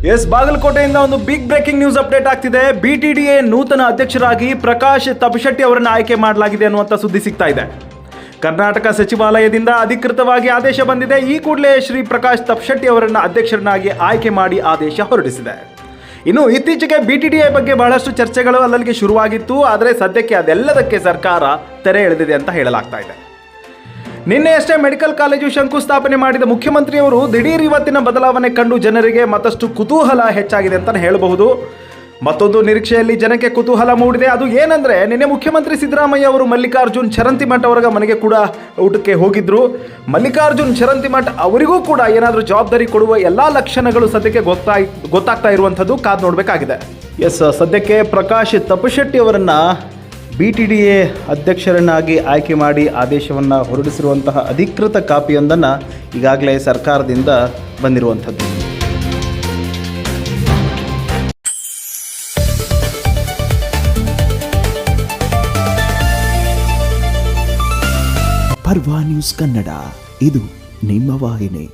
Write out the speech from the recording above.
S, ಬಾಗಲಕೋಟೆಯಿಂದ ಒಂದು big breaking news update ಆಗ್ತಿದೆ. BTDA ನೂತನ ಅಧ್ಯಕ್ಷರಾಗಿ ಪ್ರಕಾಶ್ ತಪಶೆಟ್ಟಿ ಅವರನ್ನು ಆಯ್ಕೆ ಮಾಡಲಾಗಿದೆ ಅನ್ನುವಂಥ ಸುದ್ದಿ ಸಿಗ್ತಾ ಇದೆ. ಕರ್ನಾಟಕ ಸಚಿವಾಲಯದಿಂದ ಅಧಿಕೃತವಾಗಿ ಆದೇಶ ಬಂದಿದೆ. ಈ ಕೂಡಲೇ ಶ್ರೀ ಪ್ರಕಾಶ್ ತಪಶೆಟ್ಟಿ ಅವರನ್ನು ಅಧ್ಯಕ್ಷರನ್ನಾಗಿ ಆಯ್ಕೆ ಮಾಡಿ ಆದೇಶ ಹೊರಡಿಸಿದೆ. ಇನ್ನು ಇತ್ತೀಚೆಗೆ BTDA ಬಗ್ಗೆ ಬಹಳಷ್ಟು ಚರ್ಚೆಗಳು ಅಲ್ಲಲ್ಲಿಗೆ ಶುರುವಾಗಿತ್ತು. ಆದರೆ ಸದ್ಯಕ್ಕೆ ಅದೆಲ್ಲದಕ್ಕೆ ಸರ್ಕಾರ ತೆರೆ ಎಳೆದಿದೆ ಅಂತ ಹೇಳಲಾಗ್ತಾ ಇದೆ. ನಿನ್ನೆಯಷ್ಟೇ ಮೆಡಿಕಲ್ ಕಾಲೇಜು ಶಂಕುಸ್ಥಾಪನೆ ಮಾಡಿದ ಮುಖ್ಯಮಂತ್ರಿಯವರು ದಿಢೀರ್ ಇವತ್ತಿನ ಬದಲಾವಣೆ ಕಂಡು ಜನರಿಗೆ ಮತ್ತಷ್ಟು ಕುತೂಹಲ ಹೆಚ್ಚಾಗಿದೆ ಅಂತ ಹೇಳಬಹುದು. ಮತ್ತೊಂದು ನಿರೀಕ್ಷೆಯಲ್ಲಿ ಜನಕ್ಕೆ ಕುತೂಹಲ ಮೂಡಿದೆ. ಅದು ಏನಂದ್ರೆ, ನಿನ್ನೆ ಮುಖ್ಯಮಂತ್ರಿ ಸಿದ್ದರಾಮಯ್ಯ ಅವರು ಮಲ್ಲಿಕಾರ್ಜುನ್ ಚರಂತಿಮಠ್ ಅವರ ಮನೆಗೆ ಕೂಡ ಊಟಕ್ಕೆ ಹೋಗಿದ್ರು. ಮಲ್ಲಿಕಾರ್ಜುನ್ ಚರಂತಿಮಠ್ ಅವರಿಗೂ ಕೂಡ ಏನಾದರೂ ಜವಾಬ್ದಾರಿ ಕೊಡುವ ಎಲ್ಲ ಲಕ್ಷಣಗಳು ಸದ್ಯಕ್ಕೆ ಗೊತ್ತಾಗ್ತಾ ಇರುವಂಥದ್ದು ಕಾದು ನೋಡಬೇಕಾಗಿದೆ. ಎಸ್, ಸದ್ಯಕ್ಕೆ ಪ್ರಕಾಶ್ ತಪಶೆಟ್ಟಿ ಅವರನ್ನು BTDA ಅಧ್ಯಕ್ಷರನ್ನಾಗಿ ಆಯ್ಕೆ ಮಾಡಿ ಆದೇಶವನ್ನು ಹೊರಡಿಸಿರುವಂತಹ ಅಧಿಕೃತ ಕಾಪಿಯೊಂದನ್ನು ಈಗಾಗಲೇ ಸರ್ಕಾರದಿಂದ ಬಂದಿರುವಂಥದ್ದು. ಪರ್ವಾ ನ್ಯೂಸ್ ಕನ್ನಡ, ಇದು ನಿಮ್ಮ ವಾಹಿನಿ.